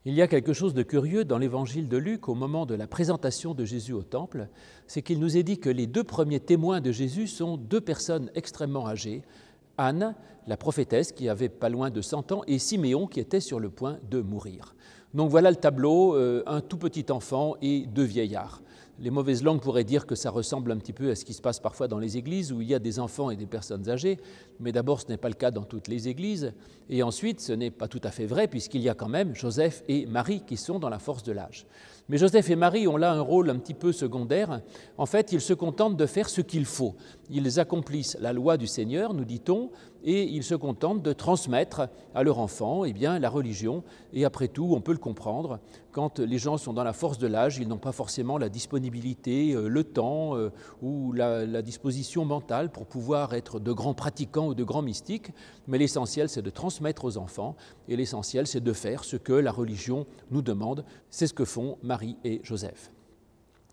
Il y a quelque chose de curieux dans l'évangile de Luc au moment de la présentation de Jésus au temple, c'est qu'il nous est dit que les deux premiers témoins de Jésus sont deux personnes extrêmement âgées, Anne, la prophétesse qui avait pas loin de 100 ans, et Siméon qui était sur le point de mourir. Donc voilà le tableau, un tout petit enfant et deux vieillards. Les mauvaises langues pourraient dire que ça ressemble un petit peu à ce qui se passe parfois dans les églises où il y a des enfants et des personnes âgées, mais d'abord ce n'est pas le cas dans toutes les églises, et ensuite ce n'est pas tout à fait vrai puisqu'il y a quand même Joseph et Marie qui sont dans la force de l'âge. Mais Joseph et Marie ont là un rôle un petit peu secondaire. En fait, ils se contentent de faire ce qu'il faut. Ils accomplissent la loi du Seigneur, nous dit-on, et ils se contentent de transmettre à leur enfant la religion. Et après tout, on peut le comprendre, quand les gens sont dans la force de l'âge, ils n'ont pas forcément la disponibilité, le temps ou la disposition mentale pour pouvoir être de grands pratiquants ou de grands mystiques. Mais l'essentiel, c'est de transmettre aux enfants et l'essentiel, c'est de faire ce que la religion nous demande. C'est ce que font Marie et Joseph.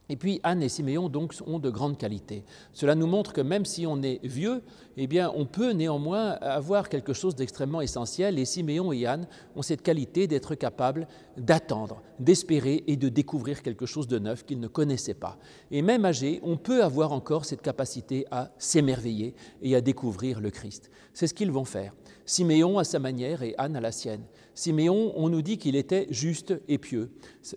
Et puis Anne et Siméon donc ont de grandes qualités. Cela nous montre que même si on est vieux, on peut néanmoins avoir quelque chose d'extrêmement essentiel. Et Siméon et Anne ont cette qualité d'être capables d'attendre, d'espérer et de découvrir quelque chose de neuf qu'ils ne connaissaient pas. Et même âgés, on peut avoir encore cette capacité à s'émerveiller et à découvrir le Christ. C'est ce qu'ils vont faire. Siméon à sa manière et Anne à la sienne. Siméon, on nous dit qu'il était juste et pieux.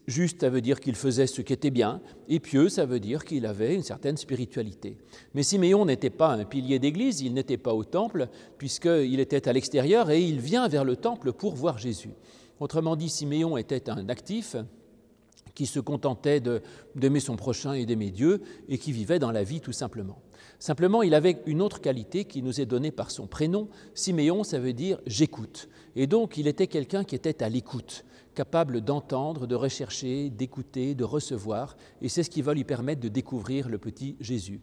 Juste, ça veut dire qu'il faisait ce qui était bien, et pieux, ça veut dire qu'il avait une certaine spiritualité. Mais Siméon n'était pas un pilier d'église, il n'était pas au temple, puisqu'il était à l'extérieur et il vient vers le temple pour voir Jésus. Autrement dit, Siméon était un actif qui se contentait d'aimer son prochain et d'aimer Dieu et qui vivait dans la vie tout simplement. Simplement, il avait une autre qualité qui nous est donnée par son prénom. Siméon, ça veut dire « j'écoute ». Et donc, il était quelqu'un qui était à l'écoute, capable d'entendre, de rechercher, d'écouter, de recevoir. Et c'est ce qui va lui permettre de découvrir le petit Jésus.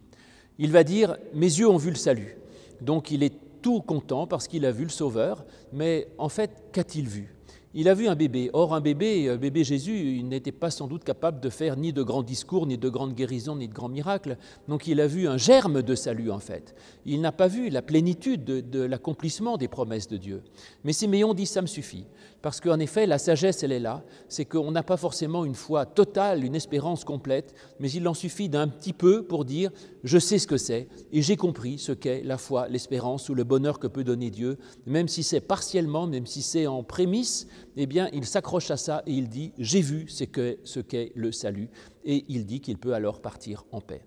Il va dire « mes yeux ont vu le salut ». Donc, il est tout content parce qu'il a vu le Sauveur. Mais en fait, qu'a-t-il vu ? Il a vu un bébé. Or, un bébé Jésus, il n'était pas sans doute capable de faire ni de grands discours, ni de grandes guérisons, ni de grands miracles. Donc, il a vu un germe de salut, en fait. Il n'a pas vu la plénitude de l'accomplissement des promesses de Dieu. Mais Siméon dit « ça me suffit ». Parce qu'en effet, la sagesse, elle est là. C'est qu'on n'a pas forcément une foi totale, une espérance complète, mais il en suffit d'un petit peu pour dire « je sais ce que c'est et j'ai compris ce qu'est la foi, l'espérance ou le bonheur que peut donner Dieu ». Même si c'est partiellement, même si c'est en prémisse, il s'accroche à ça et il dit « j'ai vu ce qu'est le salut » et il dit qu'il peut alors partir en paix.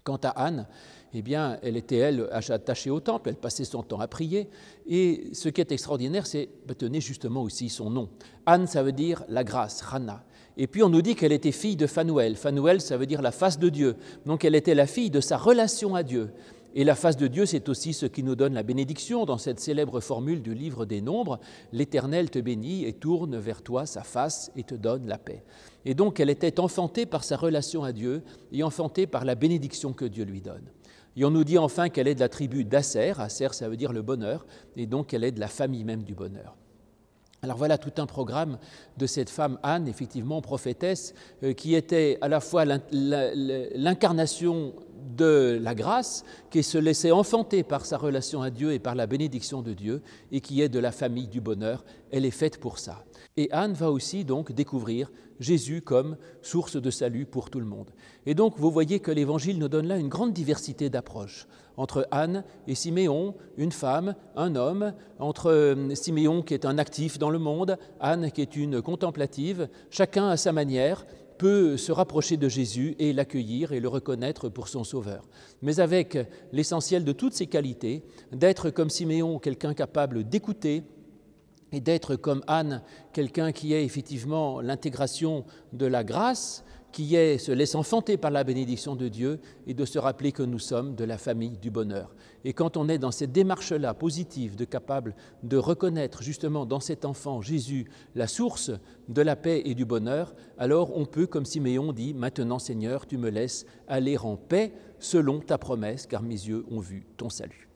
Quant à Anne, elle était, elle, attachée au temple, elle passait son temps à prier. Et ce qui est extraordinaire, c'est, tenez justement aussi son nom. Anne, ça veut dire la grâce, Hana. Et puis on nous dit qu'elle était fille de Phanuel. Phanuel, ça veut dire la face de Dieu. Donc elle était la fille de sa relation à Dieu. Et la face de Dieu, c'est aussi ce qui nous donne la bénédiction dans cette célèbre formule du livre des Nombres. L'Éternel te bénit et tourne vers toi sa face et te donne la paix. Et donc elle était enfantée par sa relation à Dieu et enfantée par la bénédiction que Dieu lui donne. Et on nous dit enfin qu'elle est de la tribu d'Asser. Asser, ça veut dire le bonheur, et donc elle est de la famille même du bonheur. Alors voilà tout un programme de cette femme Anne, effectivement prophétesse, qui était à la fois l'incarnation de la grâce, qui se laissait enfanter par sa relation à Dieu et par la bénédiction de Dieu, et qui est de la famille du bonheur. Elle est faite pour ça. Et Anne va aussi donc découvrir Jésus comme source de salut pour tout le monde. Et donc vous voyez que l'Évangile nous donne là une grande diversité d'approches. Entre Anne et Siméon, une femme, un homme, entre Siméon qui est un actif dans le monde, Anne qui est une contemplative, chacun à sa manière peut se rapprocher de Jésus et l'accueillir et le reconnaître pour son sauveur. Mais avec l'essentiel de toutes ces qualités, d'être comme Siméon, quelqu'un capable d'écouter, et d'être comme Anne, quelqu'un qui est effectivement l'intégration de la grâce, qui se laisse enfanter par la bénédiction de Dieu et de se rappeler que nous sommes de la famille du bonheur. Et quand on est dans cette démarche-là positive, capable de reconnaître justement dans cet enfant Jésus la source de la paix et du bonheur, alors on peut, comme Siméon dit, « Maintenant Seigneur, tu me laisses aller en paix selon ta promesse, car mes yeux ont vu ton salut ».